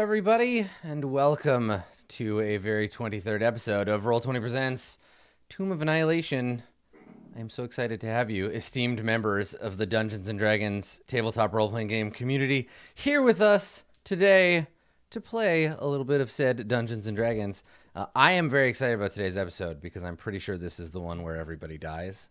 everybody, and welcome to a very 23rd episode of Roll20 Presents Tomb of Annihilation. I am so excited to have you, esteemed members of the Dungeons & Dragons tabletop role-playing game community, here with us today to play a little bit of said Dungeons & Dragons. I am very excited about today's episode because I'm pretty sure this is the one where everybody dies.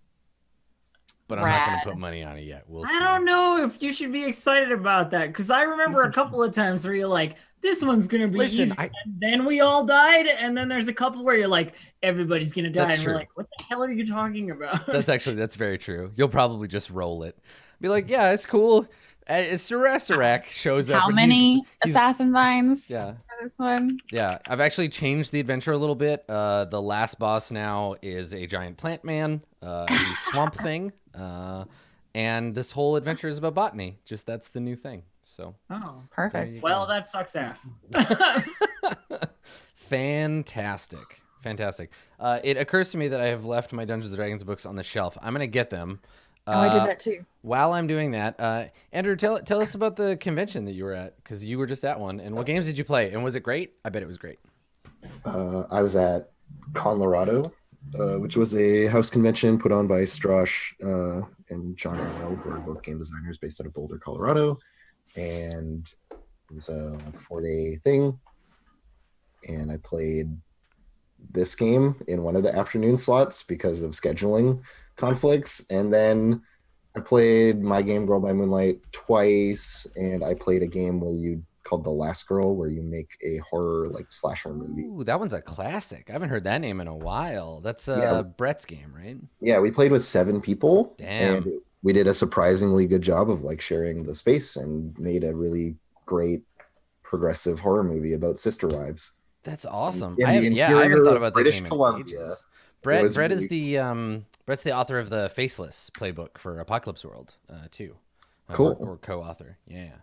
But I'm not going to put money on it yet. We'll see. I don't know if you should be excited about that, because I remember a couple of times where you're like, this one's going to be easy. And then we all died, and then there's a couple where you're like, everybody's going to die. And we're like, what the hell are you talking about? That's very true. You'll probably just roll it. Be like, yeah, it's cool. It's Sarasarak shows up. How many assassin vines for this one? Yeah, I've actually changed the adventure a little bit. The last boss now is a giant plant man, he's Swamp Thing, and this whole adventure is about botany. Just that's the new thing. So Perfect. Well, that sucks ass. Fantastic. It occurs to me that I have left my Dungeons & Dragons books on the shelf. I'm gonna get them. I did that too. While I'm doing that, Andrew, tell us about the convention that you were at, because you were just at one. And what games did you play? And was it great? I bet it was great. I was at Colorado, which was a house convention put on by Strosh and John L., who are both game designers based out of Boulder, Colorado. And it was a 4-day thing. And I played this game in one of the afternoon slots because of scheduling conflicts, and then I played my game Girl by Moonlight twice, and I played a game called The Last Girl, where you make a horror slasher movie. Ooh, that one's a classic. I haven't heard that name in a while. That's Brett's game, right? Yeah, we played with 7 people. Damn. And we did a surprisingly good job of sharing the space and made a really great progressive horror movie about sister wives. That's awesome. I haven't thought about British that game Columbia. Brett is Brett's the author of the Faceless playbook for Apocalypse World, too. Cool. Or co-author. Yeah.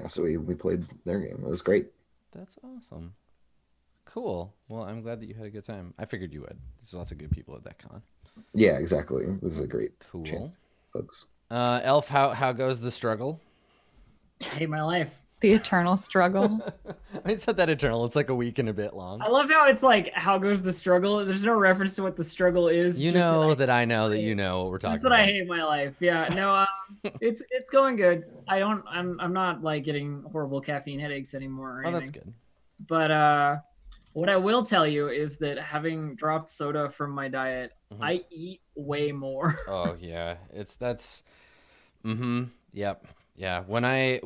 So we played their game. It was great. That's awesome. Cool. Well, I'm glad that you had a good time. I figured you would. There's lots of good people at that con. Yeah, exactly. It was a great cool chance, folks. Elf, how goes the struggle? I hate my life. The eternal struggle. It's not that eternal. It's like a week and a bit long. I love how it's like, how goes the struggle? There's no reference to what the struggle is. You know that I know that you know what we're talking about. That's what I hate my life. Yeah, no, it's going good. I'm not getting horrible caffeine headaches anymore or anything. Oh, that's good. But what I will tell you is that having dropped soda from my diet, I eat way more. Oh yeah, yep. Yeah, when I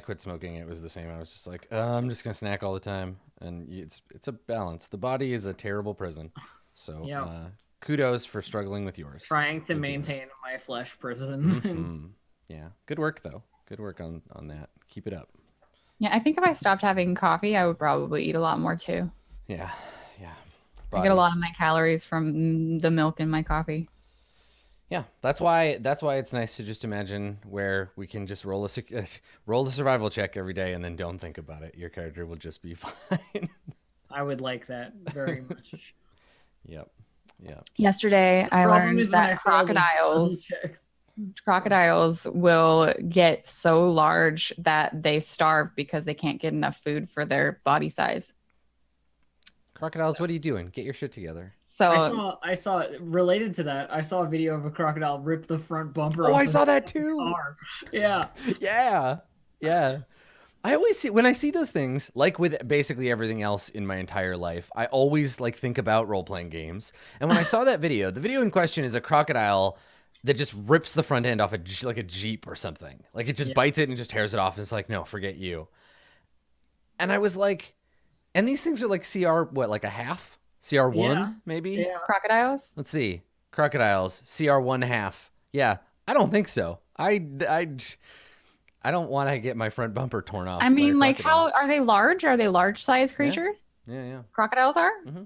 quit smoking, it was the same. I was just like, I'm just gonna snack all the time, and it's a balance. The body is a terrible prison, so kudos for struggling with yours. Trying to maintain my flesh prison. Yeah, good work though. Good work on that. Keep it up. Yeah, I think if I stopped having coffee, I would probably eat a lot more too. Yeah. I get a lot of my calories from the milk in my coffee. Yeah, that's why it's nice to just imagine where we can just roll a survival check every day and then don't think about it. Your character will just be fine. I would like that very much. Yep. Yesterday, I learned that crocodiles will get so large that they starve because they can't get enough food for their body size. Crocodiles, what are you doing? Get your shit together. So I saw related to that. I saw a video of a crocodile rip the front bumper. Oh, I saw that too. Car. Yeah. I always see when I see those things, like with basically everything else in my entire life, I always think about role-playing games. And when I saw that video, the video in question is a crocodile that just rips the front end off a Jeep or something. Like it just bites it and just tears it off. And it's like, no, forget you. And I was like, and these things are like CR, what, like a half? CR1, maybe? Yeah. Crocodiles? Let's see. Crocodiles, CR1 half. Yeah, I don't think so. I don't want to get my front bumper torn off. I mean, how are they large? Are they large size creatures? Yeah. Crocodiles are? Mm-hmm.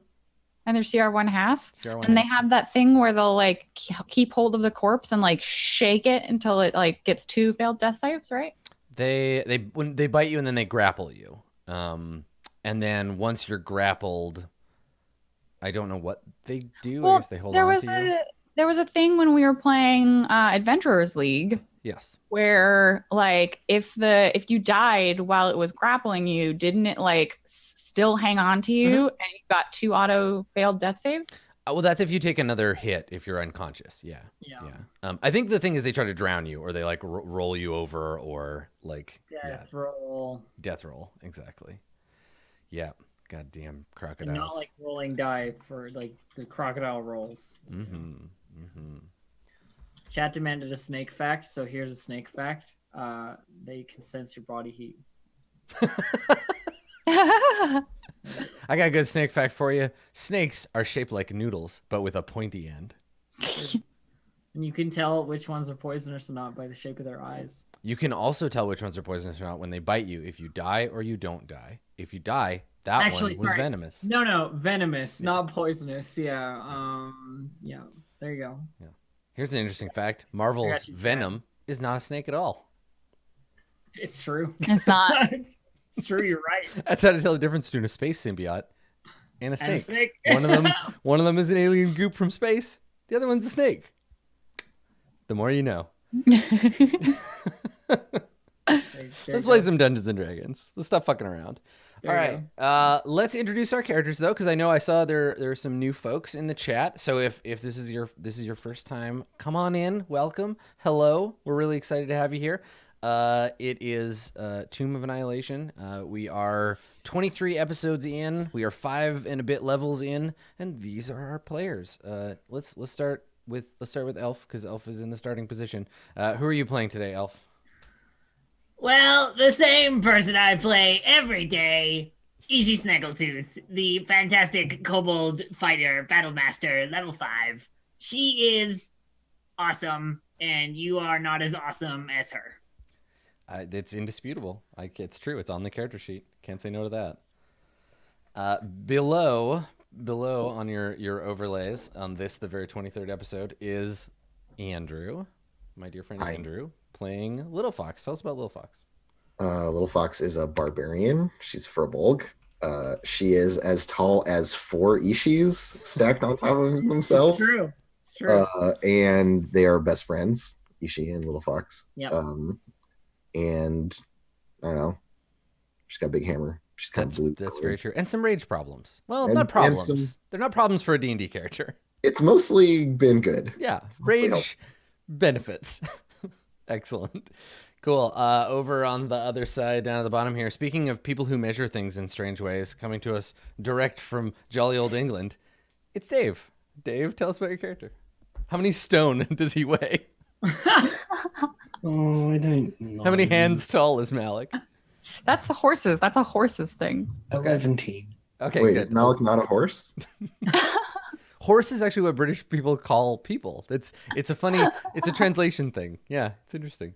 And they're CR1 half? CR1 and they have that thing where they'll keep hold of the corpse and shake it until it gets 2 failed death saves, right? When they bite you and then they grapple you. And then once you're grappled, I don't know what they do. Well, I guess they hold on to you. There was a thing when we were playing Adventurers League Yes. Where like if you died while it was grappling you, didn't it like still hang on to you and you got 2 auto failed death saves? Well, that's if you take another hit if you're unconscious. Yeah. I think the thing is they try to drown you, or they like roll you over, or like death roll. Death roll, exactly. Yeah. Goddamn crocodiles. And not like rolling die for like the crocodile rolls. Chat demanded a snake fact, so here's a snake fact. They can sense your body heat. I got a good snake fact for you. Snakes are shaped like noodles, but with a pointy end. And you can tell which ones are poisonous or not by the shape of their eyes. You can also tell which ones are poisonous or not when they bite you, if you die or you don't die. If you die, that one was venomous. No, venomous, not poisonous. Yeah. Yeah. There you go. Yeah. Here's an interesting fact. Marvel's Venom is not a snake at all. It's true. It's not. It's true. You're right. That's how to tell the difference between a space symbiote and a snake. And a snake. One of them is an alien goop from space. The other one's a snake. The more you know. Let's play some Dungeons and Dragons. Let's stop fucking around. All right. Let's introduce our characters though, because I know I saw there are some new folks in the chat. So if this is your first time, come on in. Welcome. Hello. We're really excited to have you here. It is Tomb of Annihilation. We are 23 episodes in. We are 5 and a bit levels in, and these are our players. Let's start with Elf, because Elf is in the starting position. Who are you playing today, Elf? Well, the same person I play every day, Ishi Snaggletooth, the fantastic kobold fighter, battle master, level 5. She is awesome, and you are not as awesome as her. It's indisputable. It's true. It's on the character sheet. Can't say no to that. Below on your overlays on the very 23rd episode is Andrew, my dear friend. Hi. Andrew, playing Little Fox. Tell us about Little Fox. Little Fox is a barbarian. She's Furbolg. She is as tall as 4 Ishis stacked on top of themselves. It's true. And they are best friends, Ishi and Little Fox. Yep. And I don't know. She's got a big hammer. She's kind of blue. That's very true. And some rage problems. Well, not problems. They're not problems for a D&D character. It's mostly been good. Yeah. Rage benefits. Excellent. Cool. Over on the other side, down at the bottom here, speaking of people who measure things in strange ways, coming to us direct from jolly old England, it's Dave. Dave, tell us about your character. How many stone does he weigh? Oh, I don't know. How many hands tall is Malik? That's the horses. That's a horses thing. 11. Okay. Wait, good. is Malik not a horse? Horse is actually what British people call people. It's a translation thing. Yeah, it's interesting.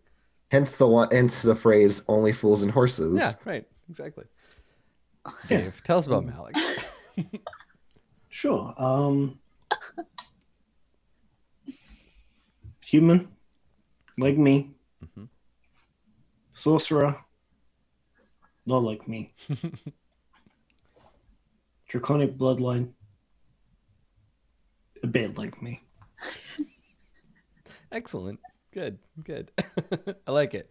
Hence the phrase "only fools and horses." Yeah, right. Exactly. Dave, tell us about Malik. Sure. Human, like me. Mm-hmm. Sorcerer, not like me. Draconic bloodline, a bit like me. Excellent. Good. I like it.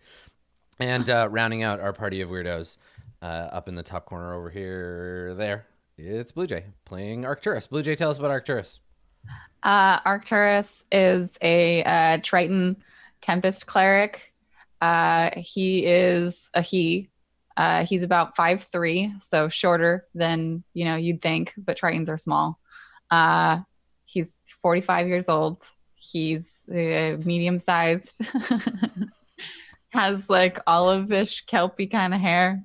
And rounding out our party of weirdos, up in the top corner over here, it's Blue Jay playing Arcturus. Blue Jay, tell us about Arcturus. Arcturus is a Triton Tempest cleric. He is he's about 5'3", so shorter than you'd think, but Tritons are small. He's 45 years old. He's medium-sized. Has like olive-ish, kelpy kind of hair.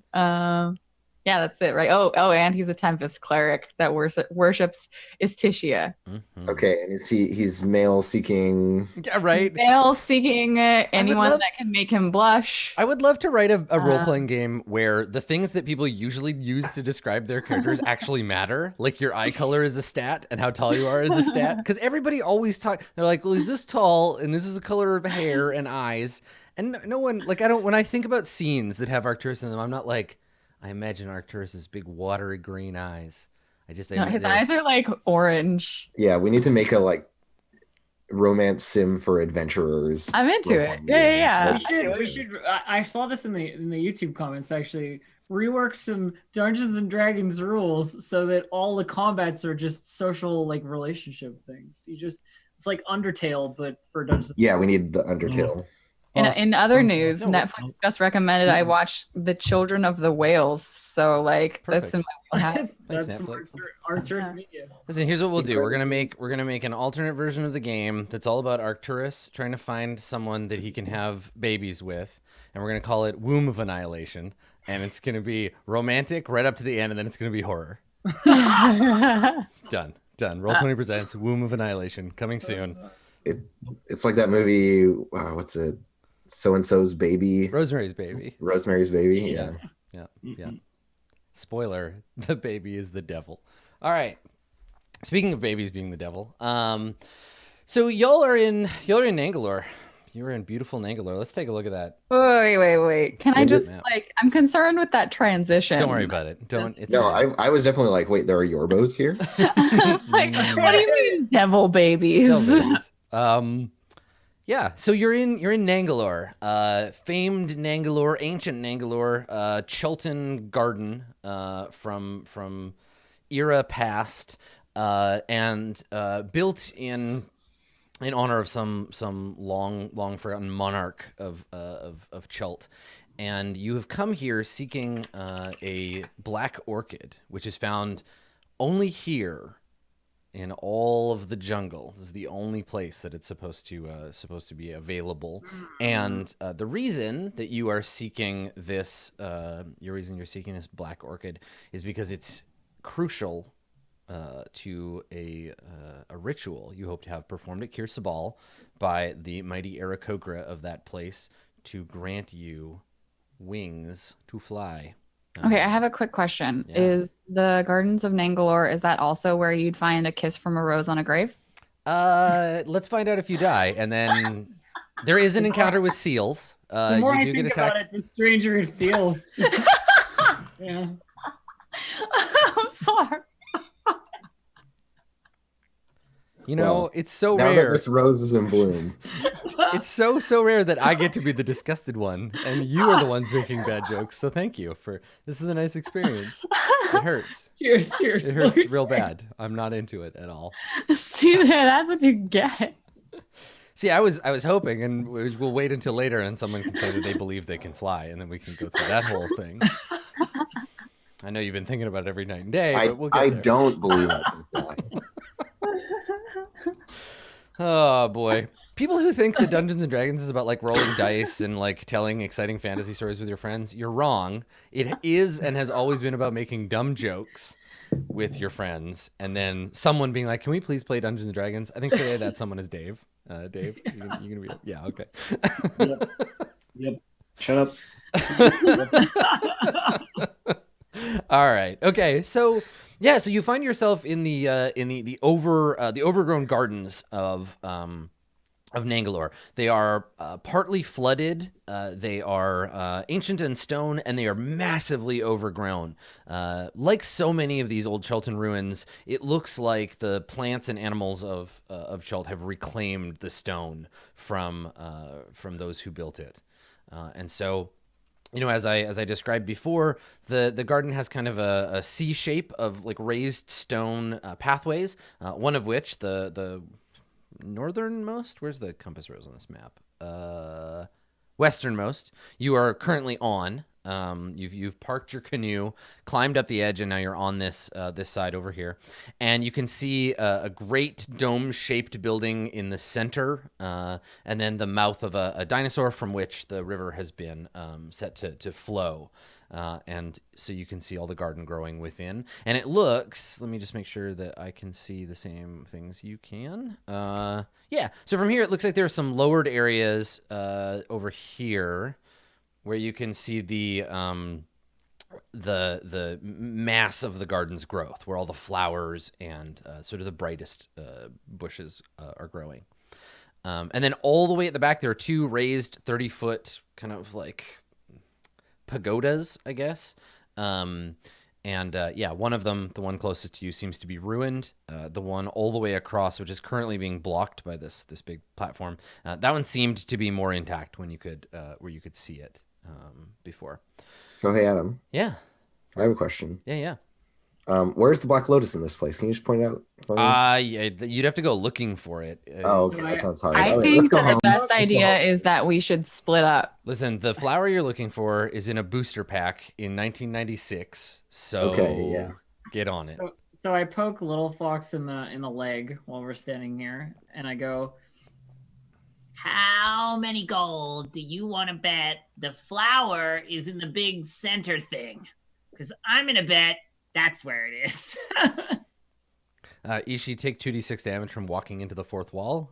Yeah, that's it, right? Oh, and he's a Tempest cleric that worships Istitia. Mm-hmm. Okay, and he's male seeking? Yeah, right. Male seeking anyone that can make him blush. I would love to write a role-playing game where the things that people usually use to describe their characters actually matter. Like your eye color is a stat and how tall you are is a stat. Because everybody always they're like, well, he's this tall and this is a color of hair and eyes. And no one, like, when I think about scenes that have Arcturus in them, I'm not like, I imagine Arcturus's big watery green eyes. His eyes are like orange. Yeah, we need to make romance sim for adventurers. I'm into it. Yeah. We should. I saw this in the YouTube comments actually. Rework some Dungeons and Dragons rules so that all the combats are just social like relationship things. It's like Undertale but for Dungeons. Yeah, we need the Undertale. In other news, Netflix just recommended I watch The Children of the Whales. So like Perfect. that's in my wheelhouse. That's Netflix. Arcturus media. Listen, here's what we'll do. We're gonna make an alternate version of the game that's all about Arcturus trying to find someone that he can have babies with, and we're gonna call it Womb of Annihilation, and it's gonna be romantic right up to the end, and then it's gonna be horror. Done. Roll20 presents Womb of Annihilation coming soon. It's like that movie. What's it? So and so's baby. Rosemary's Baby. Rosemary's Baby. Yeah. Spoiler: the baby is the devil. All right. Speaking of babies being the devil, so y'all are in Nangalore. You're in beautiful Nangalore. Let's take a look at that. Wait. Can I just I'm concerned with that transition. Don't worry about it. I was definitely like, wait, there are Yorbos here. It's like, what do you mean, devil babies? Devil babies. Yeah, so you're in Nangalore, famed Nangalore, ancient Nangalore, Chultan garden from era past, and built in honor of some long forgotten monarch of Chult. And you have come here seeking a black orchid, which is found only here in all of the jungle. This is the only place that it's supposed to be available. And the reason that you are seeking this, black orchid, is because it's crucial to a ritual you hope to have performed at Kir Sabal by the mighty Aarakocra of that place to grant you wings to fly. Okay, I have a quick question. Yeah. Is the Gardens of Nangalore, is that also where you'd find a kiss from a rose on a grave? Let's find out if you die. And then there is an encounter with seals. The more I think about it, the stranger it feels. Yeah. I'm sorry. You know, it's so rare. Now that this rose is in bloom. It's so rare that I get to be the disgusted one, and you are the ones making bad jokes. So thank you for this. Is a nice experience. It hurts. Cheers. It hurts real bad. I'm not into it at all. See there, that's what you get. See, I was hoping, and we'll wait until later, and someone can say that they believe they can fly, and then we can go through that whole thing. I know you've been thinking about it every night and day, but we'll get there. I don't believe I can fly. Oh boy. People who think that Dungeons and Dragons is about like rolling dice and like telling exciting fantasy stories with your friends, you're wrong. It is and has always been about making dumb jokes with your friends and then someone being like, "Can we please play Dungeons and Dragons?" I think today that someone is Dave. Dave, you gonna be? Yeah, okay. Yep. Shut up. All right. Okay. So yeah. So you find yourself in the overgrown gardens of Nangalore. They are partly flooded. They are ancient and stone, and they are massively overgrown. Like so many of these old Chultan ruins, it looks like the plants and animals of Chult have reclaimed the stone from those who built it, and so. You know, as I described before, the garden has kind of a C shape of like raised stone pathways. One of which the northernmost. Where's the compass rose on this map? Westernmost. You are currently on. You've parked your canoe, climbed up the edge, and now you're on this side over here. And you can see a great dome-shaped building in the center, and then the mouth of a dinosaur from which the river has been set to flow. And so you can see all the garden growing within. And it looks, let me just make sure that I can see the same things you can. Yeah, so from here it looks like there are some lowered areas over here, where you can see the mass of the garden's growth, where all the flowers and sort of the brightest bushes are growing. And then all the way at the back, there are two raised 30-foot kind of like pagodas, I guess. And yeah, one of them, the one closest to you, seems to be ruined. The one all the way across, which is currently being blocked by this big platform, that one seemed to be more intact when you could where you could see it before. So hey, Adam. Yeah. I have a question. Yeah. Where's the Black Lotus in this place? Can you just point it out for me? Yeah, you'd have to go looking for it. Oh, okay. That sounds hard. I All right, think let's go that home. the best idea is that we should split up. Listen, the flower you're looking for is in a booster pack in 1996. So Okay, yeah. Get on it. So I poke Little Fox in the leg while we're standing here, and I go, "How many gold do you want to bet the flower is in the big center thing? Because I'm gonna bet that's where it is." Ishi, take 2d6 damage from walking into the fourth wall.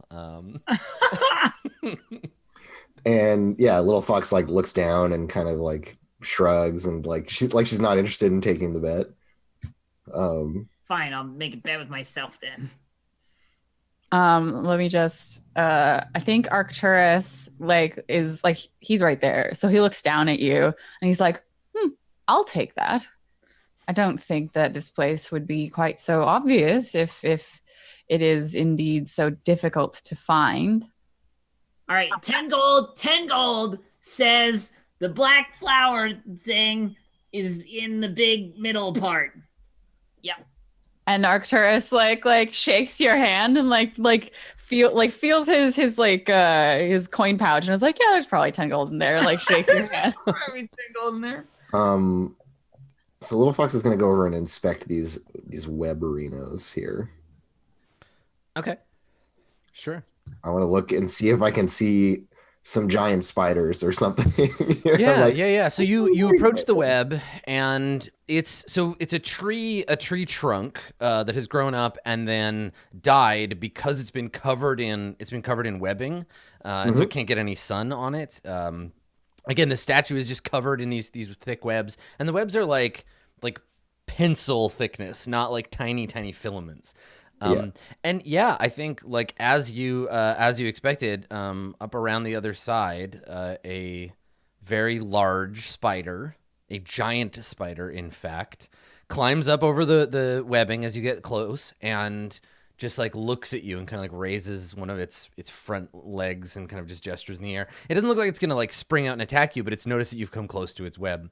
And yeah, Little Fox like looks down and kind of like shrugs and like she's not interested in taking the bet. Fine, I'll make a bet with myself then. Let me just I think Arcturus is he's right there. So he looks down at you and he's like, I'll take that. I don't think that this place would be quite so obvious if it is indeed so difficult to find. All right, 10 gold. 10 gold says the black flower thing is in the big middle part. Yep. And Arcturus shakes your hand and feels his coin pouch and is like, yeah, there's probably 10 gold in there. Like shakes your hand. Probably 10 gold in there. So Little Fox is going to go over and inspect these weberinos here. Okay. Sure. I want to look and see if I can see some giant spiders or something. Yeah. So you approach the web, and it's a tree trunk that has grown up and then died because it's been covered in webbing, and so it can't get any sun on it. Again, the statue is just covered in these thick webs, and the webs are like pencil thickness, not like tiny filaments. And yeah, I think as you expected, up around the other side, a very large spider, a giant spider, in fact, climbs up over the webbing as you get close and just looks at you and kind of raises one of its front legs and kind of just gestures in the air. It doesn't look like it's gonna spring out and attack you, but it's noticed that you've come close to its web.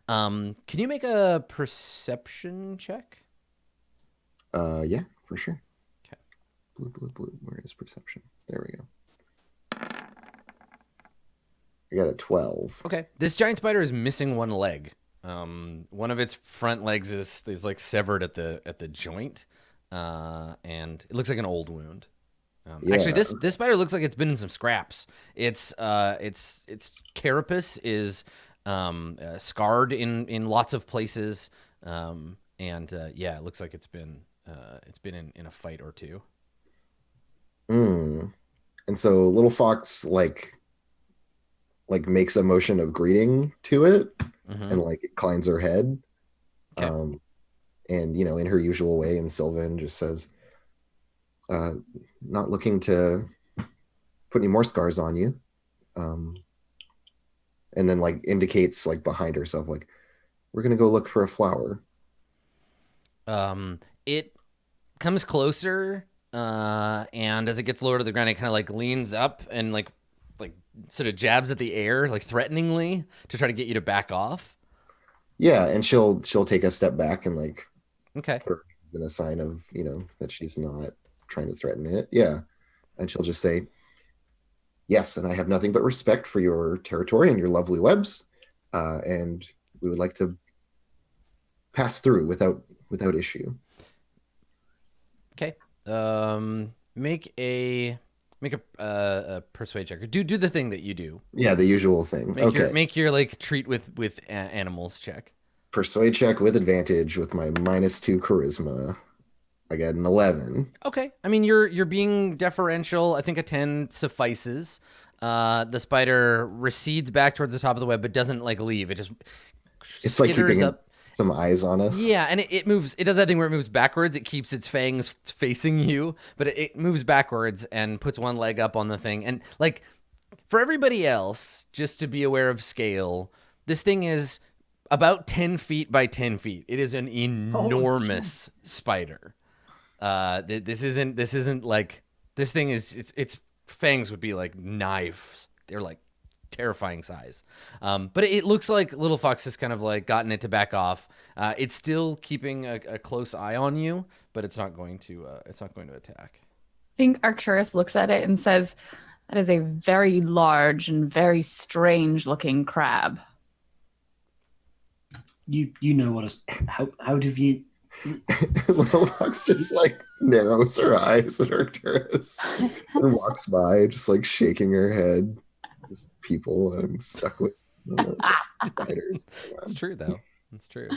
Can you make a perception check? Yeah, for sure. Okay. Blue. Where is perception? There we go. I got a 12. Okay. This giant spider is missing one leg. One of its front legs is severed at the joint. And it looks like an old wound. Actually, this spider looks like it's been in some scraps. Its carapace is scarred in lots of places, and yeah, it looks like it's been in a fight or two. And so Little Fox makes a motion of greeting to it, and inclines her head. Okay. And, in her usual way in Sylvan just says, not looking to put any more scars on you. And then indicates behind herself, we're going to go look for a flower. It comes closer, and as it gets lower to the ground, it kind of leans up and sort of jabs at the air, threateningly, to try to get you to back off. Yeah. And she'll take a step back and okay. put her hands in a sign of, that she's not trying to threaten it. Yeah. And she'll just say, yes, and I have nothing but respect for your territory and your lovely webs. And we would like to pass through without issue. Okay. Make a persuade check, or do the thing that you do. Yeah, the usual thing. Make your treat with animals check. Persuade check with advantage with my -2 charisma. I got an 11. Okay. I mean, you're being deferential. I think a 10 suffices. The spider recedes back towards the top of the web, but doesn't leave. It just skitters up. Some eyes on us. Yeah, and it moves. It does that thing where it moves backwards. It keeps its fangs facing you, but it moves backwards and puts one leg up on the thing. And for everybody else, just to be aware of scale, this thing is about 10 feet by 10 feet. It is an enormous spider. This isn't like, this thing is, its fangs would be like knives. They're like terrifying size. But it looks like Little Fox has kind of like gotten it to back off. It's still keeping a close eye on you, but it's not going to attack. I think Arcturus looks at it and says, "That is a very large and very strange looking crab." You know what? How do you? Little Fox just like narrows her eyes at Arcturus and walks by, just like shaking her head. Just people I'm stuck with spiders. It's true though. It's true.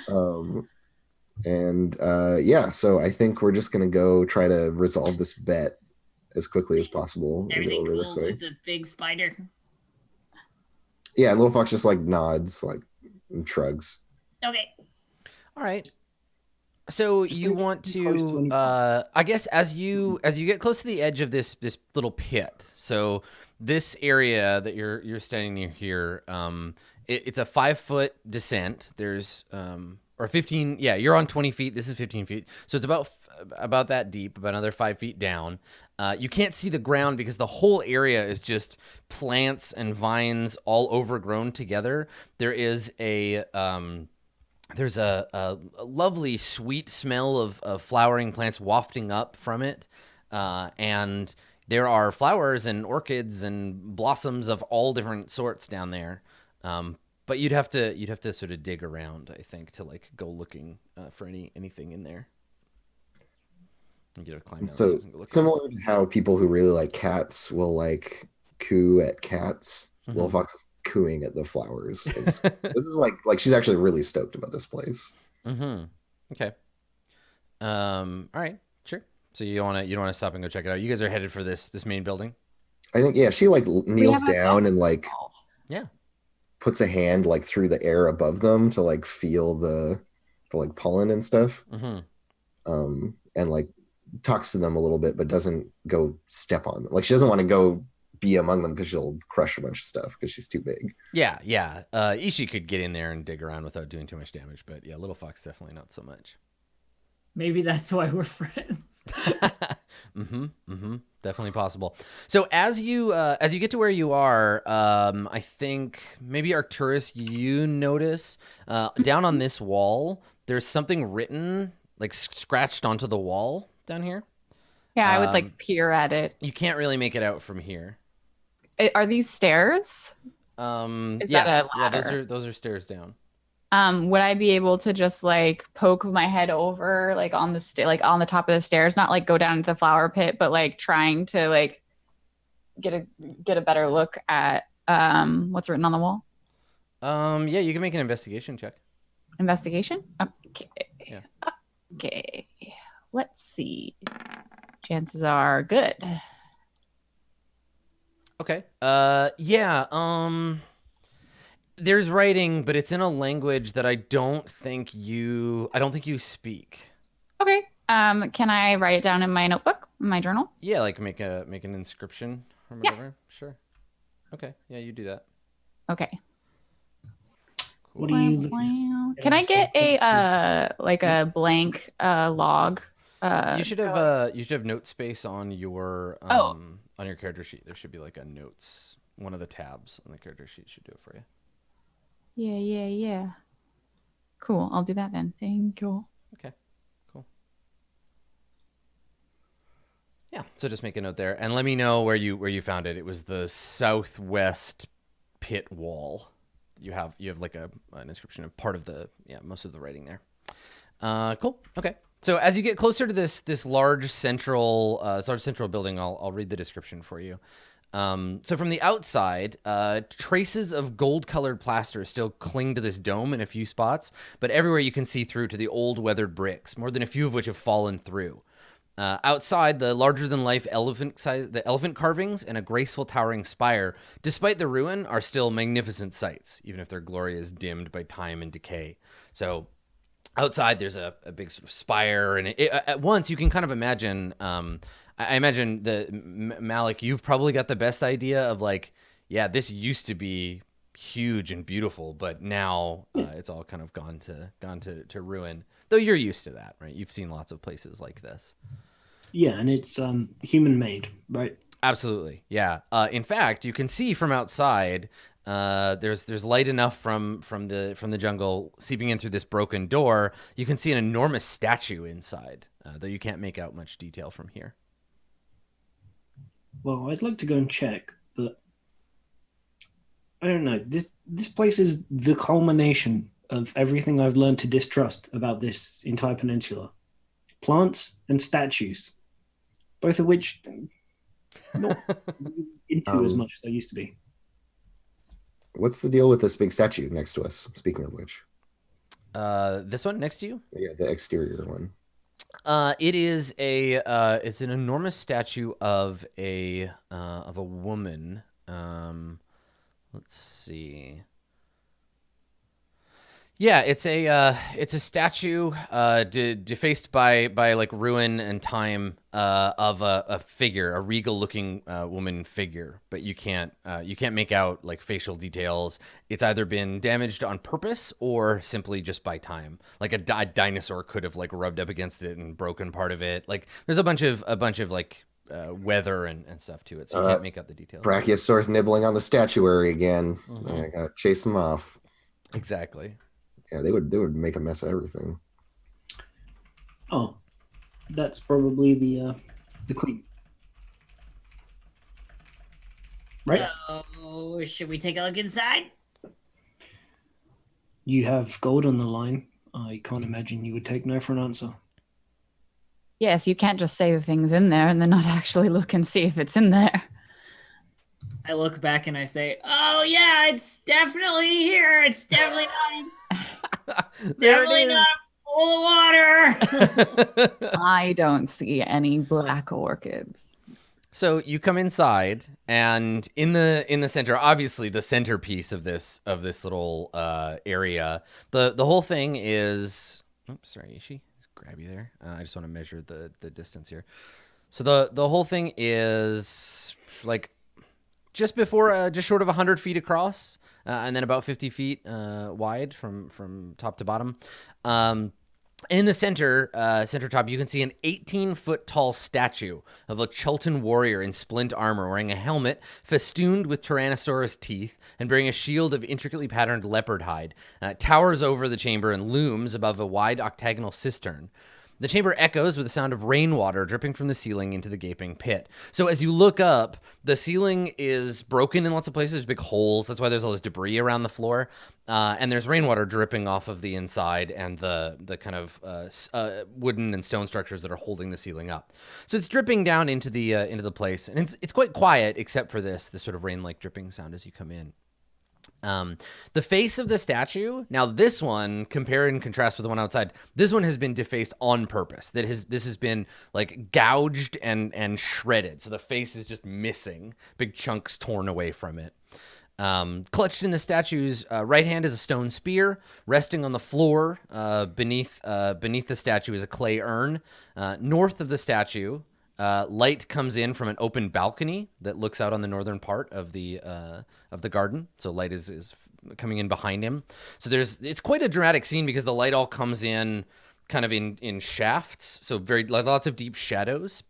So I think we're just gonna go try to resolve this bet as quickly as possible. Everything over this cool way. with the big spider? Yeah, and Little Fox just like nods, like and shrugs. Okay. All right. So you want to, I guess, as you get close to the edge of this little pit. So this area that you're standing near here, it's a 5-foot descent. There's or 15. Yeah, you're on 20 feet. This is 15 feet. So it's about that deep, about another 5 feet down. You can't see the ground because the whole area is just plants and vines all overgrown together. There's a lovely sweet smell of flowering plants wafting up from it. And there are flowers and orchids and blossoms of all different sorts down there. But you'd have to sort of dig around, I think, to like go looking for anything in there. You climb so similar to how people who really like cats will like coo at cats, Mm-hmm. Little Fox is cooing at the flowers. This is like she's actually really stoked about this place. Mm-hmm. Okay. All right. Sure. So you don't want to stop and go check it out. You guys are headed for this main building. I think she like kneels down and like puts a hand like through the air above them to like feel the like pollen and stuff. Mm-hmm. And like talks to them a little bit, but doesn't go step on them. Like she doesn't want to go be among them because she'll crush a bunch of stuff because she's too big. Yeah. Ishi could get in there and dig around without doing too much damage, but yeah, Little Fox definitely not so much. Maybe that's why we're friends. Definitely possible. So as you get to where you are, I think maybe Arcturus, you notice down on this wall, there's something written, like scratched onto the wall down here. Yeah, I would like peer at it. You can't really make it out from here. Are these stairs? Yes. That a ladder? Yeah, those are stairs down. Would I be able to just like poke my head over like on the like on the top of the stairs, not like go down into the flower pit, but like trying to like get a better look at what's written on the wall? Yeah, you can make an investigation check. Investigation? Okay. Yeah. Okay. Let's see. Chances are good. Okay. There's writing, but it's in a language that I don't think you speak. Okay. Can I write it down in my notebook, in my journal? Yeah, like make an inscription or whatever. Yeah. Sure. Okay. Yeah, you do that. Okay. Cool. What are you looking at? Can I get a blank log? You should have note space on your on your character sheet. There should be like a notes. One of the tabs on the character sheet should do it for you. Yeah. Cool. I'll do that then. Thank you. Okay. Cool. Yeah. So just make a note there, and let me know where you found it. It was the southwest pit wall. You have like an inscription of part of most of the writing there. Cool. Okay. So as you get closer to this large central building, I'll read the description for you. So from the outside, traces of gold-colored plaster still cling to this dome in a few spots, but everywhere you can see through to the old weathered bricks, more than a few of which have fallen through. Outside, the larger-than-life elephant carvings and a graceful towering spire, despite the ruin, are still magnificent sights, even if their glory is dimmed by time and decay. So outside, there's a big sort of spire, and at once you can kind of imagine. I imagine Malik, you've probably got the best idea of like, yeah, this used to be huge and beautiful, but now it's all kind of gone to ruin. Though you're used to that, right? You've seen lots of places like this. Yeah, and it's human made, right? Absolutely, yeah. In fact, you can see from outside. There's light enough from the jungle seeping in through this broken door. You can see an enormous statue inside, though you can't make out much detail from here. Well, I'd like to go and check, but I don't know. This place is the culmination of everything I've learned to distrust about this entire peninsula. Plants and statues, both of which not into as much as I used to be. What's the deal with this big statue next to us? Speaking of which, this one next to you? Yeah, the exterior one. It is it's an enormous statue of a woman. Let's see. Yeah, it's a statue defaced by like ruin and time of a figure, a regal looking woman figure, but you can't make out like facial details. It's either been damaged on purpose or simply just by time. Like a dinosaur could have like rubbed up against it and broken part of it. Like there's a bunch of like weather and stuff to it, so you can't make out the details. Brachiosaurus nibbling on the statuary again. Mm-hmm. I gotta chase them off. Exactly. Yeah, they would make a mess of everything. Oh, that's probably the queen, right? So, should we take a look inside? You have gold on the line. I can't imagine you would take no for an answer. Yes, you can't just say the thing's in there and then not actually look and see if it's in there. I look back and I say, "Oh yeah, it's definitely here. It's definitely not. There definitely it is. not full of water." I don't see any black orchids. So you come inside, and in the center, obviously the centerpiece of this little area, the whole thing is. Oops, sorry, Ishi, just grab you there. I just want to measure the distance here. So the whole thing is like just short of 100 feet across, and then about 50 feet wide from top to bottom. In the center top, you can see an 18-foot tall statue of a Chultan warrior in splint armor, wearing a helmet festooned with Tyrannosaurus teeth and bearing a shield of intricately patterned leopard hide. Towers over the chamber and looms above a wide octagonal cistern. The chamber echoes with the sound of rainwater dripping from the ceiling into the gaping pit. So as you look up, the ceiling is broken in lots of places. There's big holes. That's why there's all this debris around the floor. And there's rainwater dripping off of the inside and the kind of wooden and stone structures that are holding the ceiling up. So it's dripping down into the place. And it's quite quiet except for this sort of rain-like dripping sound as you come in. The face of the statue, now this one, compare and contrast with the one outside, this one has been defaced on purpose. This has been like gouged and shredded. So the face is just missing, big chunks torn away from it. Clutched in the statue's right hand is a stone spear. Resting on the floor beneath the statue is a clay urn. North of the statue, light comes in from an open balcony that looks out on the northern part of the garden. So light is coming in behind him. So it's quite a dramatic scene because the light all comes in kind of in shafts. So lots of deep shadows.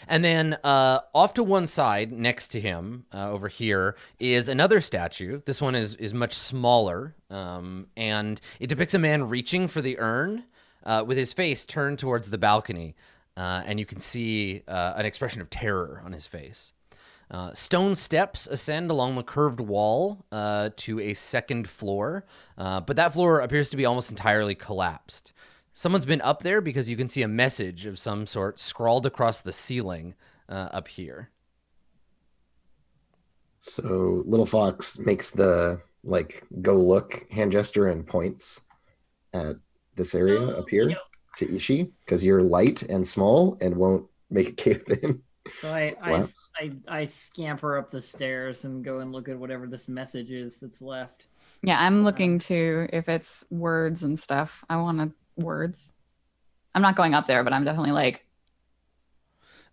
And then off to one side, next to him, over here, is another statue. This one is much smaller, and it depicts a man reaching for the urn with his face turned towards the balcony. And you can see an expression of terror on his face. Stone steps ascend along the curved wall to a second floor, but that floor appears to be almost entirely collapsed. Someone's been up there because you can see a message of some sort scrawled across the ceiling up here. So Little Fox makes the go look hand gesture and points at this area up here to Ishi because you're light and small and won't make it cave in. So I scamper up the stairs and go and look at whatever this message is that's left. Yeah, I'm looking to if it's words and stuff. I want words. I'm not going up there, but I'm definitely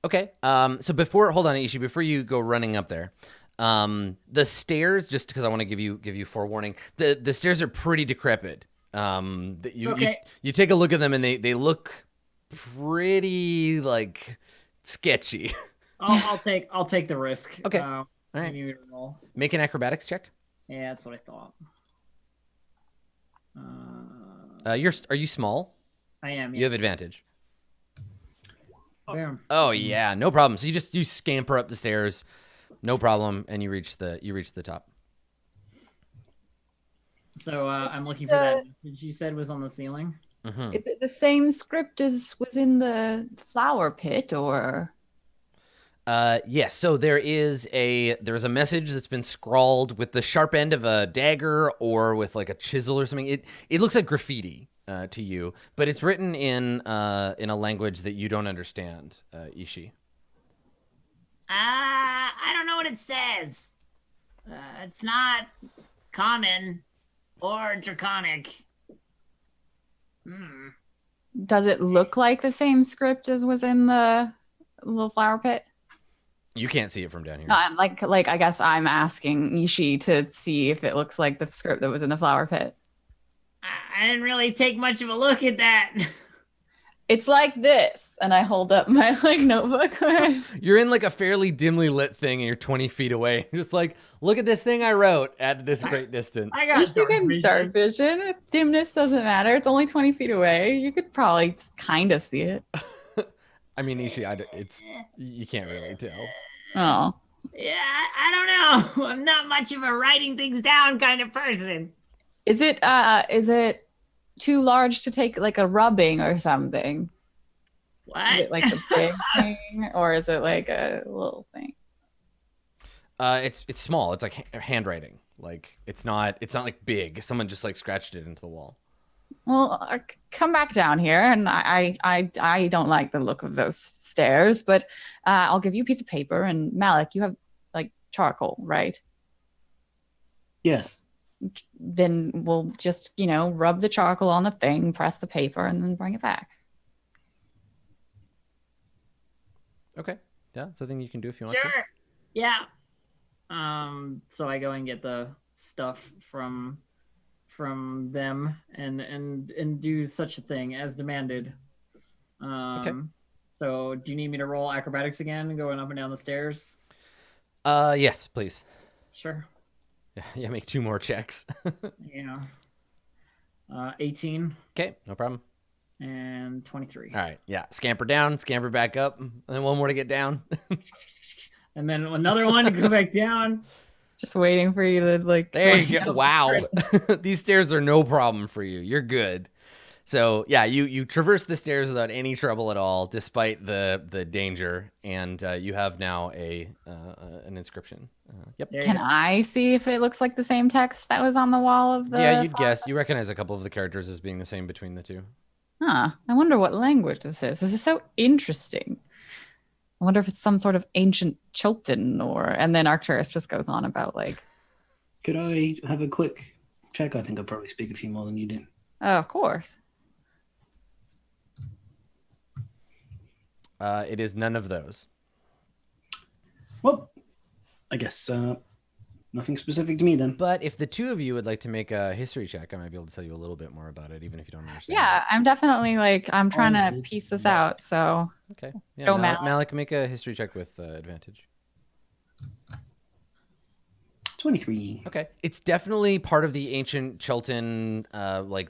Okay. So hold on, Ishi, before you go running up there, The stairs, just because I want to give you forewarning, the stairs are pretty decrepit. You take a look at them and they look pretty like sketchy. I'll take the risk. Okay. All right. Roll. Make an acrobatics check. Yeah, that's what I thought. Are you small? I am. Yes. You have advantage. Bam. Oh yeah, no problem. So you scamper up the stairs, no problem, and you reach the top. So I'm looking for that message you said was on the ceiling. Mm-hmm. Is it the same script as was in the flower pit, or? Yes. So there's a message that's been scrawled with the sharp end of a dagger or with like a chisel or something. It looks like graffiti to you, but it's written in a language that you don't understand, Ishi. I don't know what it says. It's not common or draconic. Does it look like the same script as was in the little flower pit? You can't see it from down here. No, I'm like I guess I'm asking Ishi to see if it looks like the script that was in the flower pit. I didn't really take much of a look at that. It's like this, and I hold up my notebook. You're in like a fairly dimly lit thing, and you're 20 feet away. You're just like, look at this thing I wrote at this great distance. I got dark vision. Dimness doesn't matter. It's only 20 feet away. You could probably kind of see it. I mean, Ishi, you can't really tell. Oh. Yeah, I don't know. I'm not much of a writing things down kind of person. Is it too large to take like a rubbing or something? What? Is it like a big thing, or is it like a little thing? It's small. It's like handwriting. Like it's not like big. Someone just like scratched it into the wall. Well, come back down here, and I don't like the look of those stairs, but I'll give you a piece of paper, and Malik, you have like charcoal, right? Yes. Then we'll just, rub the charcoal on the thing, press the paper, and then bring it back. Okay. Yeah, it's something you can do if you want to. Sure. Yeah. So I go and get the stuff from them and do such a thing as demanded. Okay. So do you need me to roll acrobatics again, going up and down the stairs? Yes, please. Sure. Yeah, make 2 more checks. Yeah. 18. Okay, no problem. And 23. All right, yeah. Scamper down, scamper back up, and then 1 more to get down. And then another one to go back down. Just waiting for you to There you go. Wow. These stairs are no problem for you. You're good. So yeah, you traverse the stairs without any trouble at all, despite the danger, and you have now an inscription. Yep. Can I see if it looks like the same text that was on the wall of the? Yeah, you'd guess. You recognize a couple of the characters as being the same between the two. Huh. I wonder what language this is. This is so interesting. I wonder if it's some sort of ancient Chultan and then Arcturus just goes on about Could I have a quick check? I think I probably speak a few more than you do. Of course. It is none of those. Well, I guess nothing specific to me then. But if the two of you would like to make a history check, I might be able to tell you a little bit more about it, even if you don't understand. Yeah, I'm definitely I'm trying to piece this out. So okay, yeah, Malik, make a history check with advantage. 23. Okay, it's definitely part of the ancient Chultan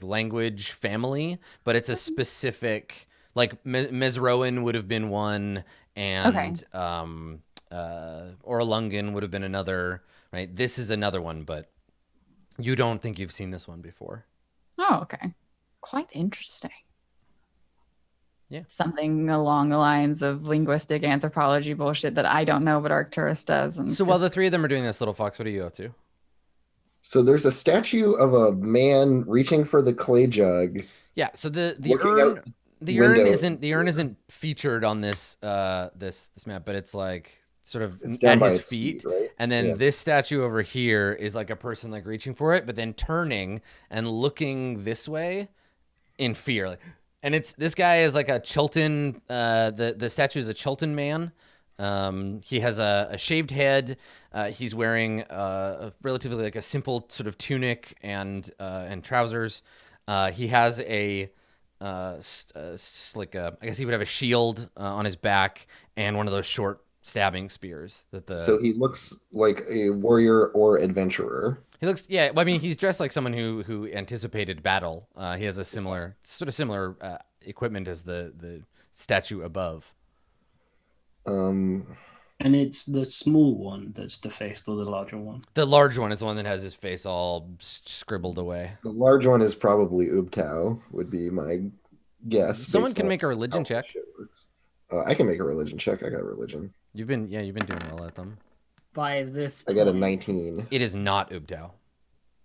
language family, but it's a specific Mesroan would have been one, and Orlungan would have been another. Right, this is another one, but you don't think you've seen this one before. Oh, okay, quite interesting. Yeah, something along the lines of linguistic anthropology bullshit that I don't know, but Arcturus does. And so while the three of them are doing this, Little Fox, what are you up to? So there's a statue of a man reaching for the clay jug. Yeah. So the urn isn't featured on this this map, but it's sort of at his feet, right? And then this statue over here is like a person reaching for it, but then turning and looking this way in fear. And this guy is like a Chultan. The statue is a Chultan man, He has a shaved head. He's wearing a relatively like a simple sort of tunic and trousers. He has I guess he would have a shield on his back and one of those short stabbing spears that the. So he looks like a warrior or adventurer. He looks, yeah. Well, I mean, he's dressed like someone who anticipated battle. He has a similar equipment as the statue above. And it's the small one that's defaced, or the larger one? The large one is the one that has his face all scribbled away. The large one is probably Ubtao, would be my guess. Someone can make a religion check. I can make a religion check. I got religion. You've been doing well at them. By this point. I got a 19. It is not Ubtao.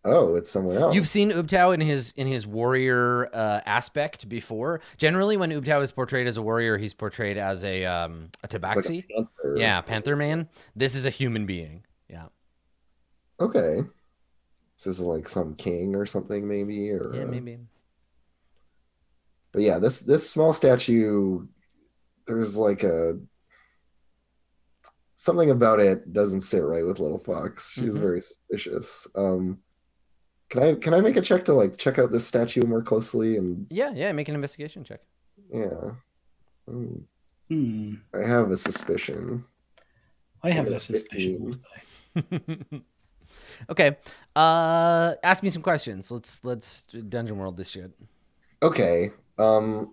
Oh, it's someone else. You've seen Ubtao in his warrior aspect before. Generally, when Ubtao is portrayed as a warrior, he's portrayed as a tabaxi. Like panther. Yeah, panther man. This is a human being. Yeah. Okay. So this is like some king or something, maybe, or yeah, maybe. But yeah, this small statue, there's like something about it doesn't sit right with Little Fox. She's very suspicious. Can I make a check to like check out this statue more closely and yeah, make an investigation check. Yeah. I have a suspicion. I have a suspicion. Okay. Ask me some questions. Let's dungeon world this shit. Okay. Are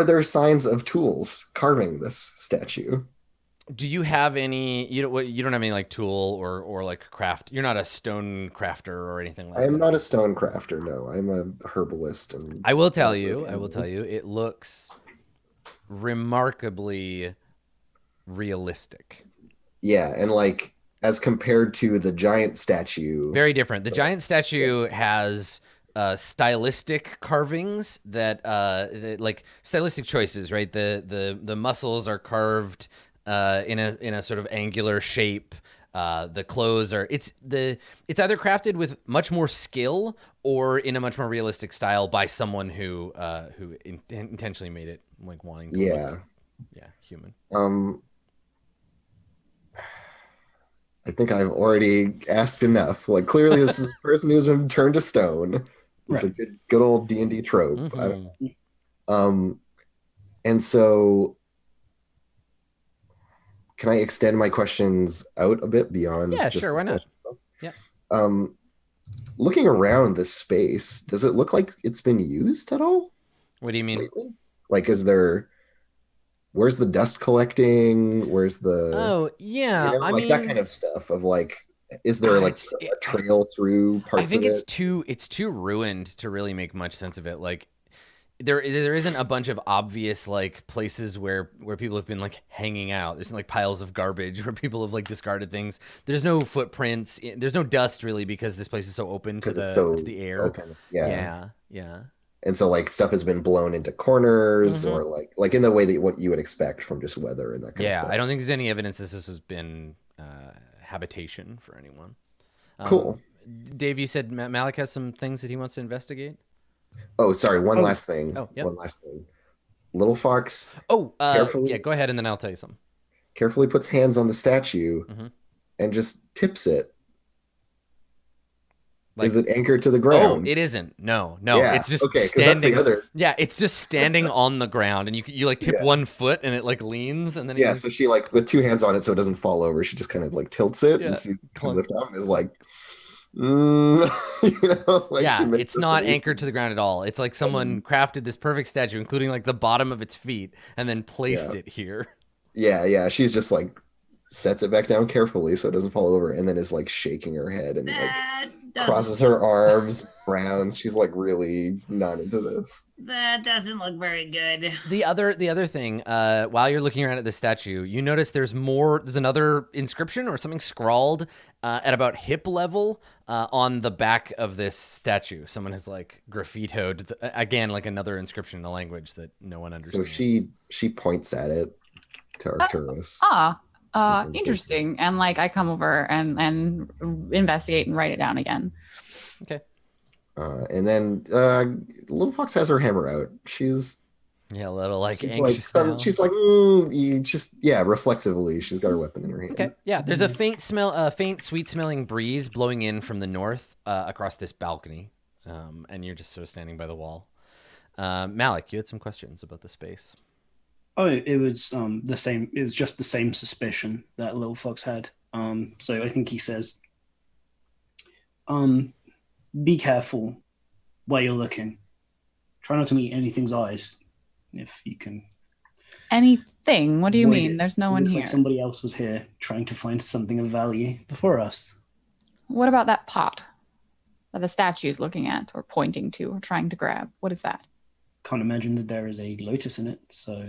there signs of tools carving this statue? Do you have any? You don't have any like tool or like craft. You're not a stone crafter or anything like that. I am not a stone crafter. No, I'm a herbalist. And I will tell you, it looks remarkably realistic. Yeah, and like as compared to the giant statue, very different. The giant statue has stylistic carvings that like stylistic choices, right? The muscles are carved in a sort of angular shape. The clothes are it's either crafted with much more skill or in a much more realistic style by someone who intentionally made it like wanting to look, human. I think I've already asked enough. Like clearly this is a person who's been turned to stone. It's a good old D&D trope. I don't know. And so can I extend my questions out a bit beyond? Yeah, sure. Why not? Yeah. Looking around this space, does it look like it's been used at all? What do you mean? Lately? Like, where's the dust collecting? Where's the? Oh yeah, I mean that kind of stuff. Of like, is there like a trail through parts? I think it's too ruined to really make much sense of it. Like, there isn't a bunch of obvious like places where people have been like hanging out. There's like piles of garbage where people have like discarded things. There's no footprints. There's no dust really because this place is so open to the air. Open. Yeah. Yeah. And so like stuff has been blown into corners or like in the way that what you would expect from just weather and that kind of stuff. Yeah, I don't think there's any evidence this has been habitation for anyone. Cool. Dave, you said Malik has some things that he wants to investigate. Oh, sorry. One last thing. Oh, yep. One last thing. Little Fox. Oh, carefully. Yeah, go ahead and then I'll tell you something. Carefully puts hands on the statue and just tips it. Like, is it anchored to the ground? Oh, it isn't. No. Yeah. It's just standing. Yeah, it's just standing on the ground, and you like tip one foot, and it like leans, and then so she like with two hands on it, so it doesn't fall over. She just kind of like tilts it and sees it lift up, and is like, like it's not anchored to the ground at all. It's like someone crafted this perfect statue, including like the bottom of its feet, and then placed it here. Yeah. She's just like sets it back down carefully so it doesn't fall over, and then is like shaking her head and like crosses her arms, frowns. She's like really not into this. That doesn't look very good. The other thing, while you're looking around at the statue, you notice there's another inscription or something scrawled at about hip level on the back of this statue. Someone has like graffitoed again, like another inscription in a language that no one understands. So she points at it to Arcturus. Interesting. And like I come over and investigate and write it down again. Okay. And then Little Fox has her hammer out. She's Yeah, a little like She's anxious. like now. she's like you just reflexively she's got her weapon in her hand. Okay. Yeah, there's a faint sweet smelling breeze blowing in from the north across this balcony, and you're just sort of standing by the wall. Malik, you had some questions about the space. Oh, it was the same. It was just the same suspicion that Little Fox had. So I think he says, be careful where you're looking. Try not to meet anything's eyes, if you can. Anything? What do you mean? There's no one looks here. like somebody else was here trying to find something of value before us. What about that pot that the statue's looking at or pointing to or trying to grab? What is that? Can't imagine that there is a lotus in it, so...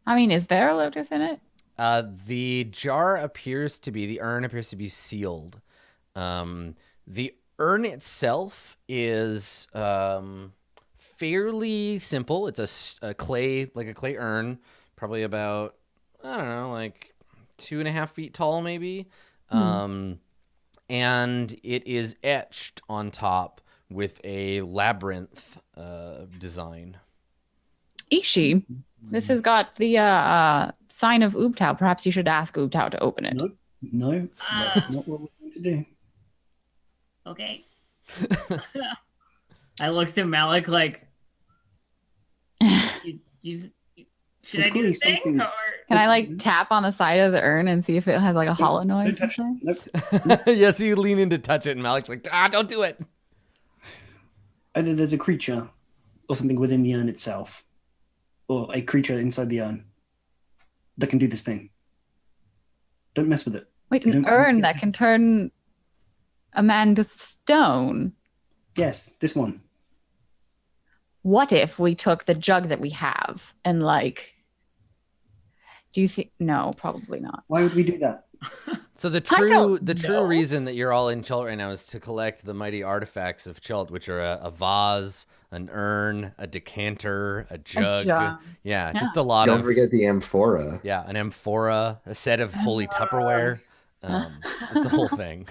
I mean, is there a lotus in it? The urn appears to be sealed. The urn itself is fairly simple. It's a clay urn, probably about, I don't know, like 2.5 feet tall, maybe. And it is etched on top with a labyrinth design. Ishi, this has got the sign of Ubtao. Perhaps you should ask Ubtao to open it. No, that's not what we're going to do. Okay. I looked at Malik like, should I do the thing? Or... Can I like tap on the side of the urn and see if it has like a hollow noise? Nope. Yeah, so you lean in to touch it, and Malik's like, don't do it. Either there's a creature or something within the urn itself, or a creature inside the urn that can do this thing. Don't mess with it. Wait, an urn that can turn a man to stone? Yes, this one. What if we took the jug that we have and like... Do you think... No, probably not. Why would we do that? So the true reason that you're all in Chult right now is to collect the mighty artifacts of Chult, which are a vase, an urn, a decanter, a jug. Yeah, just a lot Don't forget the amphora. Yeah, an amphora, a set of holy Tupperware. It's a whole thing.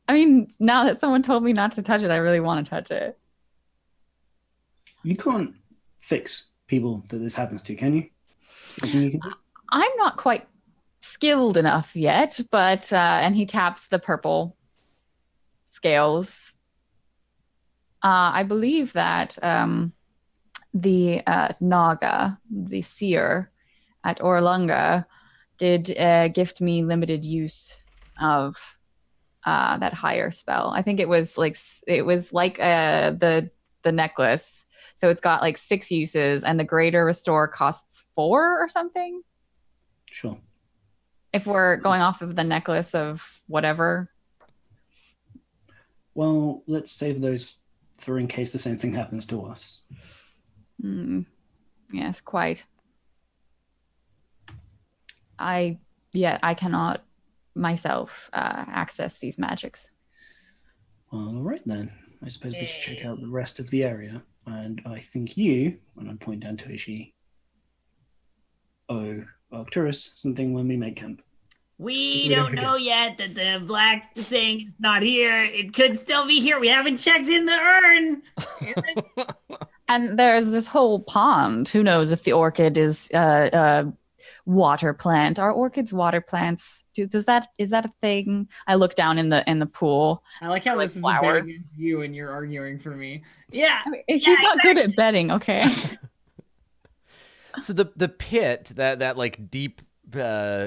I mean, now that someone told me not to touch it, I really want to touch it. You can't fix people that this happens to, can you? Something you can do? I'm not quite skilled enough yet, but and he taps the purple scales. I believe that the Naga, the seer at Orlunga, did gift me limited use of that higher spell. I think it was like the necklace. So it's got like 6 uses, and the greater restore costs 4 or something. Sure. If we're going off of the necklace of whatever. Well, let's save those for in case the same thing happens to us. Yes, quite. I cannot myself access these magics. Well, all right then. I suppose we should check out the rest of the area. And I think you, when I point down to Ishi, Arcturus, something when we make camp. We don't know yet that the black thing is not here. It could still be here. We haven't checked in the urn. And there's this whole pond. Who knows if the orchid is water plant? Are orchids water plants? Is that a thing? I look down in the pool. I like how this is betting you and you're arguing for me. Yeah, I mean, he's not good at betting. Okay. So the pit, that like deep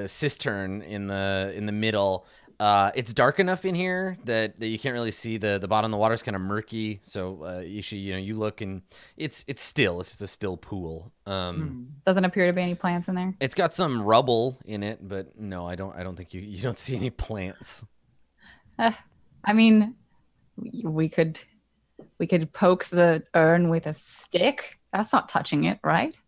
cistern in the middle, it's dark enough in here that you can't really see the bottom. The water's kind of murky. So you look and it's still. It's just a still pool. Doesn't appear to be any plants in there. It's got some rubble in it, but no, I don't think you don't see any plants. I mean, we could poke the urn with a stick. That's not touching it, right?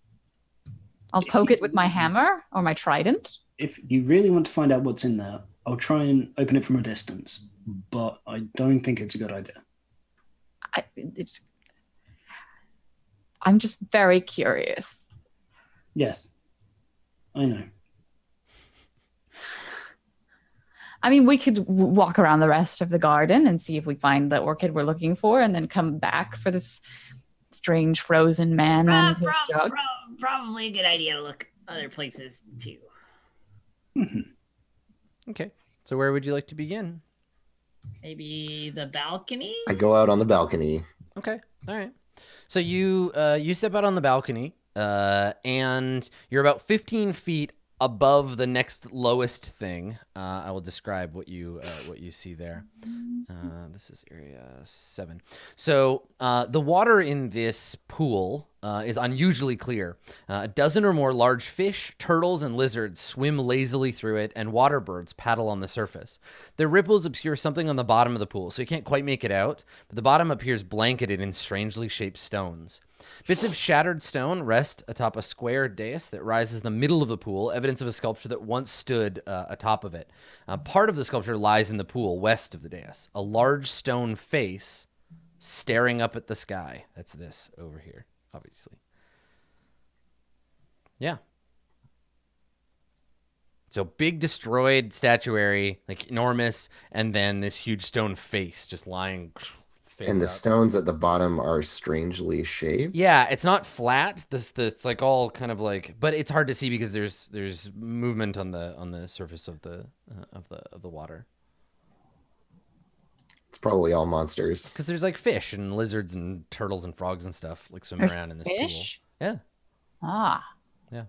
I'll poke it with my hammer or my trident. If you really want to find out what's in there, I'll try and open it from a distance, but I don't think it's a good idea. I'm just very curious. Yes, I know. I mean, we could walk around the rest of the garden and see if we find the orchid we're looking for, and then come back for this strange frozen man and his jug? Probably a good idea to look other places too. Okay. So where would you like to begin? Maybe the balcony? I go out on the balcony. Okay. All right. So you step out on the balcony, and you're about 15 feet above the next lowest thing. I will describe what you see there. This is area 7. So the water in this pool is unusually clear. A dozen or more large fish, turtles, and lizards swim lazily through it, and water birds paddle on the surface. The ripples obscure something on the bottom of the pool, so you can't quite make it out, but the bottom appears blanketed in strangely shaped stones. Bits of shattered stone rest atop a square dais that rises in the middle of the pool, evidence of a sculpture that once stood atop of it. Part of the sculpture lies in the pool west of the dais, a large stone face staring up at the sky. That's this over here, obviously. Yeah. So big destroyed statuary, like enormous, and then this huge stone face just lying. And the stones at the bottom are strangely shaped. Yeah, it's not flat. It's like all kind of like, but it's hard to see because there's movement on the surface of the water. It's probably all monsters. Because there's like fish and lizards and turtles and frogs and stuff like swimming around in this fish? pool. Yeah. Ah. Yeah.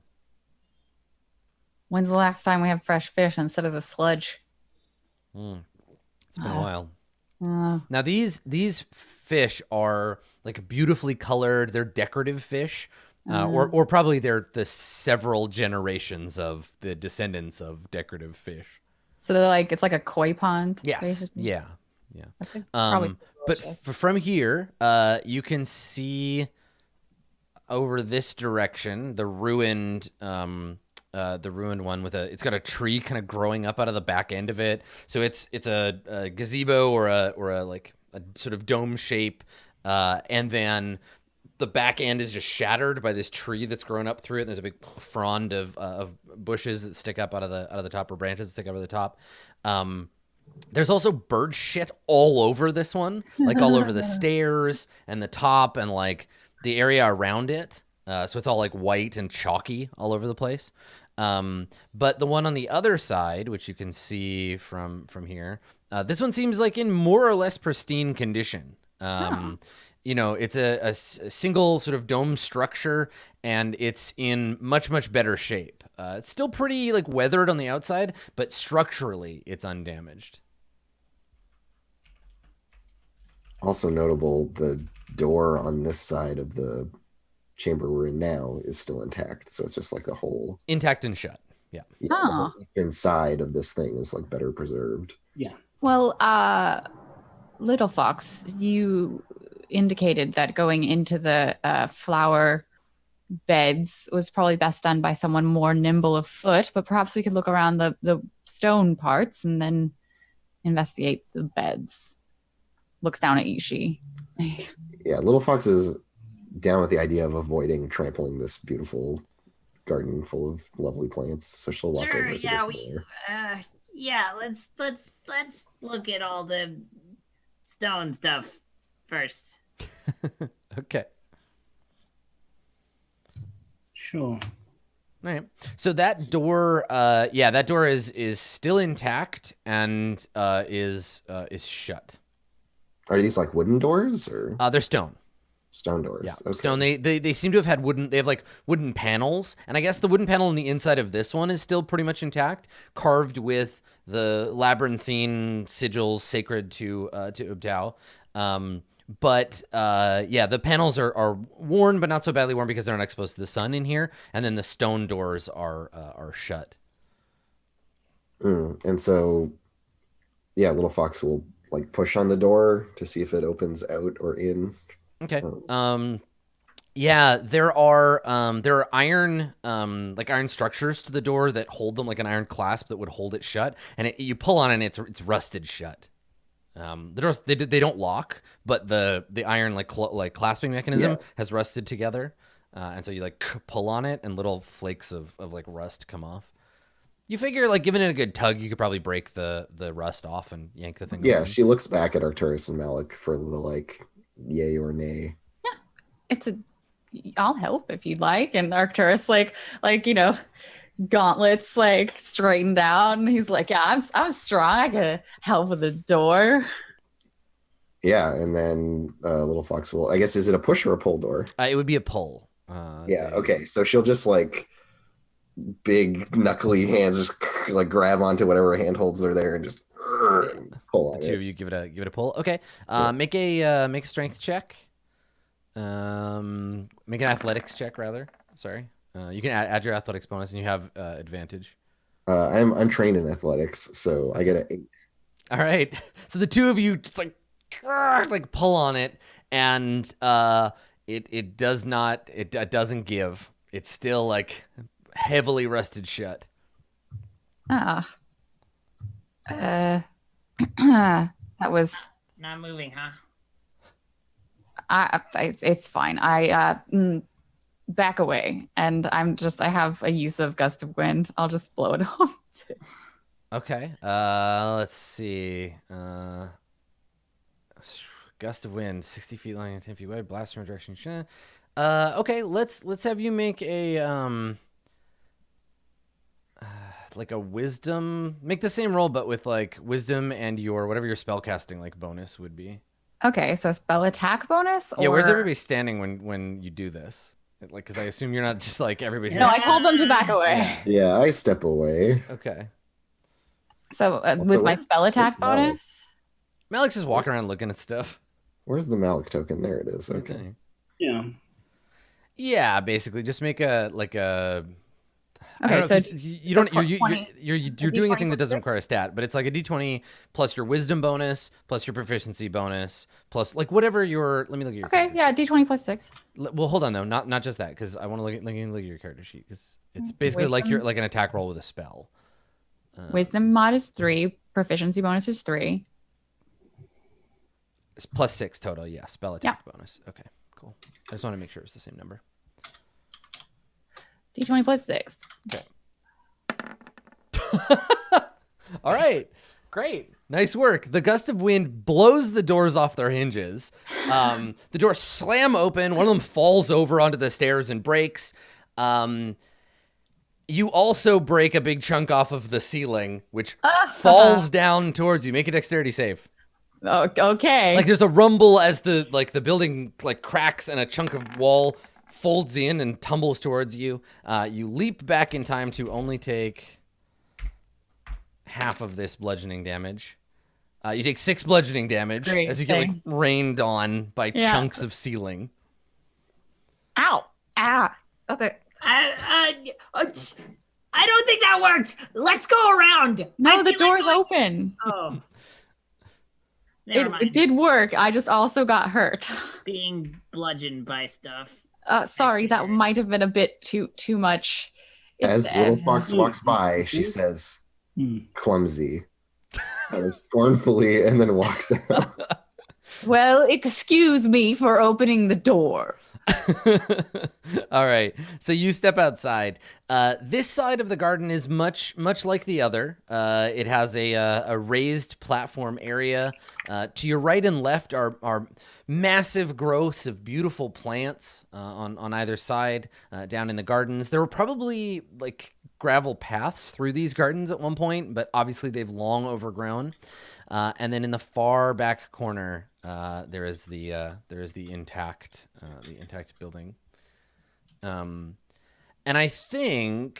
When's the last time we have fresh fish instead of the sludge? It's been a while. Now these fish are like beautifully colored. They're decorative fish, or probably they're the several generations of the descendants of decorative fish. So they're like, it's like a koi pond. Yes. Basically. Yeah. But from here, you can see over this direction the ruined one with it's got a tree kind of growing up out of the back end of it. So it's a gazebo or a like a sort of dome shape, and then the back end is just shattered by this tree that's grown up through it. And there's a big frond of bushes that stick up out of the top, or branches that stick up out of the top. There's also bird shit all over this one, like all over the stairs and the top and like the area around it. So it's all like white and chalky all over the place. But the one on the other side, which you can see from here, this one seems like in more or less pristine condition. You know, it's a single sort of dome structure, and it's in much, much better shape. It's still pretty like weathered on the outside, but structurally it's undamaged. Also notable, the door on this side of the chamber we're in now is still intact. So it's just like the whole intact and shut. Yeah. The whole inside of this thing is like better preserved. Yeah. Well, Little Fox, you indicated that going into the flower beds was probably best done by someone more nimble of foot, but perhaps we could look around the stone parts and then investigate the beds. Looks down at Ishi. Yeah, Little Fox is down with the idea of avoiding trampling this beautiful garden full of lovely plants, so she'll walk over to this door. Let's look at all the stone stuff first. Okay. Sure. All right. So that door, that door is still intact and is shut. Are these like wooden doors or? They're stone. Stone doors. Yeah, okay. stone. They seem to have had wooden. They have like wooden panels, and I guess the wooden panel on the inside of this one is still pretty much intact, carved with the labyrinthine sigils sacred to Ubtao. But the panels are worn, but not so badly worn because they're not exposed to the sun in here, and then the stone doors are shut. And so, yeah, Little Fox will like push on the door to see if it opens out or in. Okay. There are iron iron structures to the door that hold them, like an iron clasp that would hold it shut, and you pull on it and it's rusted shut. The doors they don't lock, but the iron like clasping mechanism has rusted together, and so you like pull on it and little flakes of like rust come off. You figure like giving it a good tug, you could probably break the rust off and yank the thing. Yeah, open. she looks back at Arcturus and Malik for the like yay or nay. I'll help if you'd like. And Arcturus, like gauntlets like straightened out, and he's like, yeah, I'm strong. I can help with the door. Yeah, and then little fox will. I guess, is it a push or a pull door? It would be a pull. Okay. So she'll just like big knuckly hands just like grab onto whatever handholds are there and just pull on the two of you give it a pull. Okay. Make a strength check. Make an athletics check rather. Sorry. You can add your athletics bonus and you have advantage. I'm trained in athletics, so I get an 8. All right. So the two of you just like pull on it, and it doesn't give. It's still like heavily rusted shut. That was not moving, huh? It's fine. I back away, and I have a use of gust of wind. I'll just blow it off. Okay. Let's see. Gust of wind, 60 feet long and 10 feet wide, blast from a direction. Okay, let's have you make a like a wisdom. Make the same roll, but with like wisdom and your whatever your spellcasting like bonus would be. Okay, so spell attack bonus. Yeah, where's everybody standing when you do this? Like, because I assume you're not just like everybody. No, I told them to back away. Yeah, I step away. Okay. So with my spell attack bonus. Malik's just walking around looking at stuff. Where's the Malik token? There it is. Okay. Yeah. Yeah, basically, just make a. Okay, so you're doing a thing that doesn't require a stat, but it's like a d20 plus your wisdom bonus plus your proficiency bonus plus like whatever your. Let me look at your. Okay, yeah, d20 plus 6. Well, hold on though, not just that, because I want to look at your character sheet, because it's basically wisdom. like an attack roll with a spell. Wisdom mod is 3, proficiency bonus is 3. It's plus 6 total, yeah. Spell attack bonus. Okay, cool. I just want to make sure it's the same number. D20 plus 6. Okay. All right. Great. Nice work. The gust of wind blows the doors off their hinges. The doors slam open. One of them falls over onto the stairs and breaks. You also break a big chunk off of the ceiling, which falls down towards you. Make a dexterity save. Oh, okay. Like there's a rumble as the building like cracks and a chunk of wall folds in and tumbles towards you. You leap back in time to only take half of this bludgeoning damage. You take 6 bludgeoning damage as you get like rained on by chunks of ceiling. Ow! Ah! Okay. I don't think that worked. Let's go around. No, the door's open. Oh. It did work. I just also got hurt. Being bludgeoned by stuff. Sorry, that might have been a bit too much. As little fox walks by, she says, "Clumsy," scornfully, and then walks out. Well, excuse me for opening the door. All right. So you step outside. This side of the garden is much like the other. It has a raised platform area. To your right and left are massive growths of beautiful plants on either side down in the gardens. There were probably like gravel paths through these gardens at one point, but obviously they've long overgrown. And then in the far back corner, there is the intact building. And I think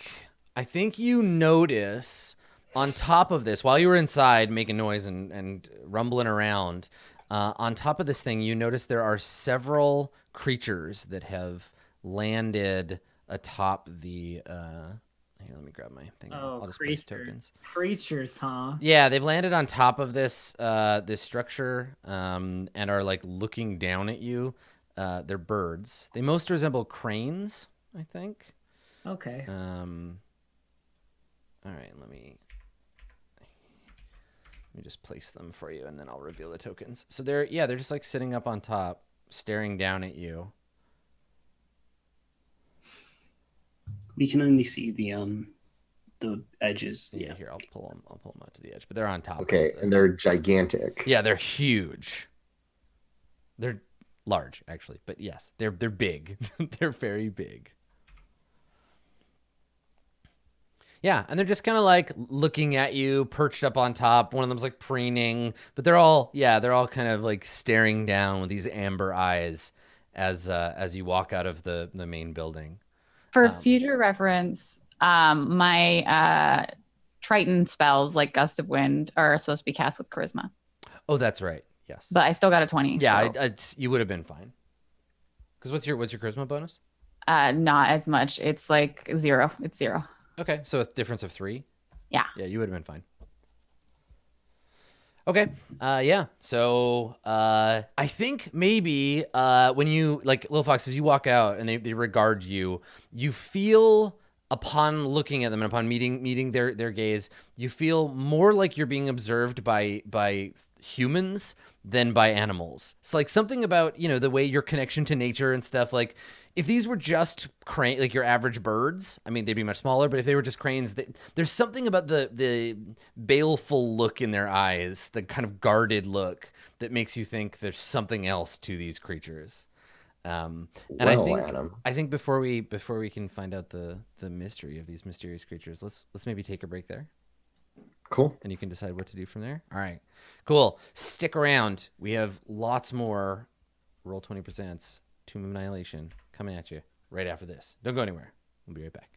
you notice on top of this, while you were inside making noise and rumbling around, on top of this thing, you notice there are several creatures that have landed atop the. Here, let me grab my thing. I'll just place tokens. Creatures, huh? Yeah, they've landed on top of this this structure and are like looking down at you. They're birds. They most resemble cranes, I think. Okay. All right, let me just place them for you, and then I'll reveal the tokens. So they're just like sitting up on top, staring down at you. We can only see the edges. Yeah, here I'll pull them out to the edge, but they're on top. Okay, and they're gigantic. Yeah, they're huge. They're large actually, but yes, they're big. They're very big. Yeah, and they're just kind of like looking at you, perched up on top. One of them's like preening, but they're all kind of like staring down with these amber eyes as you walk out of the main building. For future reference, my Triton spells like Gust of Wind are supposed to be cast with charisma. Oh, that's right. Yes. But I still got a 20. Yeah, so. You would have been fine. Because what's your charisma bonus? Not as much. It's like 0. It's 0. Okay, so a difference of 3. Yeah. Yeah, you would have been fine. Okay. Yeah. So I think maybe when you like Lil Fox, as you walk out and they regard you, you feel upon looking at them and upon meeting their gaze, you feel more like you're being observed by humans than by animals. It's like something about, the way your connection to nature and stuff, like if these were just crane, like your average birds, I mean, they'd be much smaller, but if they were just cranes, there's something about the baleful look in their eyes, the kind of guarded look that makes you think there's something else to these creatures. And Adam, I think before we can find out the mystery of these mysterious creatures, let's maybe take a break there. Cool. And you can decide what to do from there. All right, cool. Stick around. We have lots more Roll20 Presents Tomb of Annihilation coming at you right after this. Don't go anywhere. We'll be right back.